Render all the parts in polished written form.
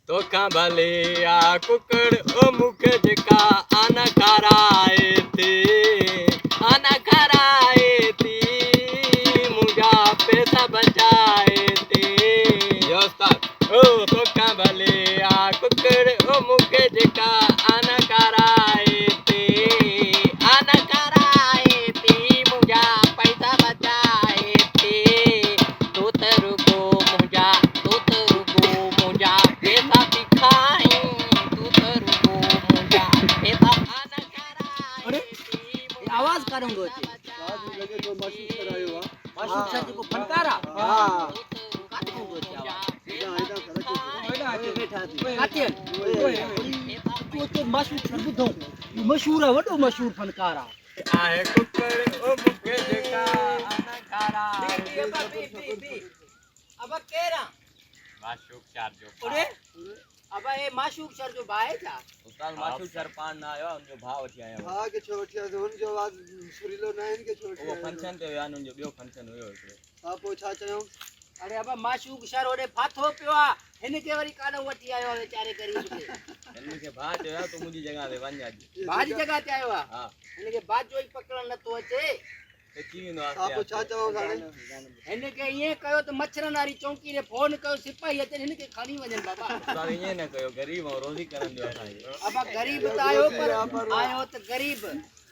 तो का भले आ कुकड़ ओ मुख जका आना कराए थी मुझा पैसा बचाए थे ओ तो का भले आ कुकड़ ओ मुख जका आना कराए थी मुझा पैसा बचाए थे तो तेरुको मुझा पैसा दिखाई तू तेरुको मुझा पैसा आना कराए अरे ये आवाज करूंगा आज लगे तो मशहूर करायो वा मासूक सर को फनकारा हां काट दूंगा इदा ओएला आके बैठा थी काटे तो ते मासूक सर बुधो मशहूर है वडो मशहूर फनकारा आहे कुकड़ ओ मुके जका आना कराए अब केरा माशूक चार जो ओरे अब ये मासूक सर जो बाए था उस्ताद माशूक सर पान ना आयो उनजो भाव वठी आया हां के छोटिया तो उनजो आज सुरीलो नाइन के छोटिया वो फंक्शन ते यान उनजो बियो फंक्शन हुयो हिकड़ो हां पो छा चयो अरे अब मासूक सर ओरे फाथो पियो हिन के वरी कानो वठी आयो बेचारे गरीब के इनके के भात जो तो मुजी जगह पे वन्या जी बाजी जगह ते आयो हां हिन के बाजो ही पकड़न न तो अचे ते कीनो हां पो छा चयो साडे हिन के ये कयो तो मच्छरन वाली चौकी रे फोन कयो सिपाही अचन हिन के खणी वजन बाबा उस्ताद ये न कयो गरीब और रोजी करन दियो असाई अब गरीब त आयो त गरीब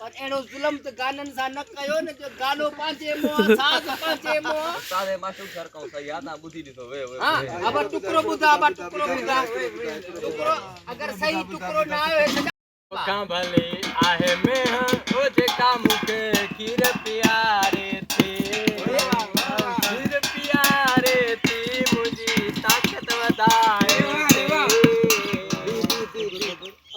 पर एड़ो जुल्म त गानन सा न कयो न जो गानो पांचे मुंह साग पांचे मुंह उस्ताद माशूक सर को सही याद ना बुद्धि दिसो वे हां अब टुकरो बुधा टुकरो अगर सही टुकरो ना आयो है का भले आहे में ओ जका मुके खीर प्यारे थी मुझी ताकत वधाए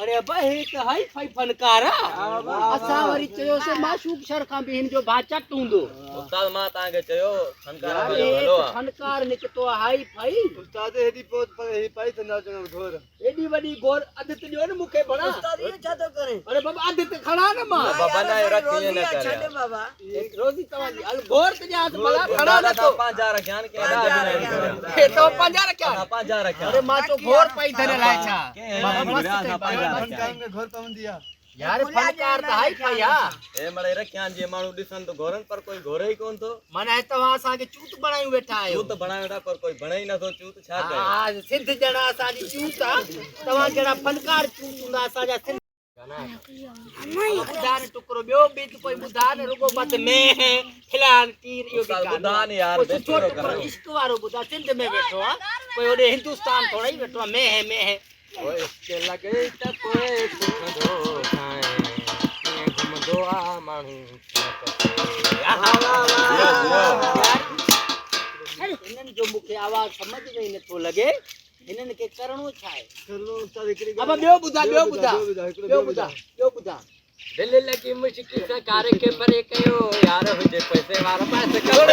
अरे भाई तो हाई फाई फनकारा असा वरी चयो से मासूक सर का भी हिन जो भाचा टूंदो उस्ताद मां ता के चयो फनकार अरे भलो फनकार निकतो हाई फाई उस्ताद हेडी पोत पर ही पाई थंदा चयो घोर एडी वडी गोर अदत जो न मुखे बड़ा उस्ताद ये छा तो करे अरे बाबा अदत खड़ा न मां बाबा ना रखी न छे करे बाबा एक रोजी तवाली अल गोर ते जात बड़ा खड़ा न तो 5000 रख्यान के ए तो 50 क्या 5000 रख्या अरे मां तो गोर पाई धरे लाय छा बाबा मस्त फनकार में घर पवन दिया यार फनकार त हाई फाई आ ए मळे रख्यान जे मानु दिसन तो घोरन पर कोई घोरे ही कोन तो माने तवा असा के चूत बनाई बैठा आयो चूत बनावेटा पर कोई बणे ही न तो चूत छा करे हां सिद्ध जणा असा जी चूता तवा जणा फनकार चूतुंदा असा जा सिद्ध बुधान टुकरो बियो बीत कोई बुधान रुगो मत में खिलान तीर यो उस्ताद बुधान यार बेचरो करो इश्क वारो बुधा सिंध में बैठो आ कोई ओडे हिंदुस्तान थोड़ा ही बैठो मैं है ओए इसके लगे त कोई सुख दो खाए घुम दो आ मानू इनन जो मुखे आवाज समझ में न तो लगे इनन के करणो छाए चलो उस्ताद एकरी अब बियो बुधा दिल लगी मुश्किल से कार्य के परे कयो यार हुजे पैसे वाला पास करो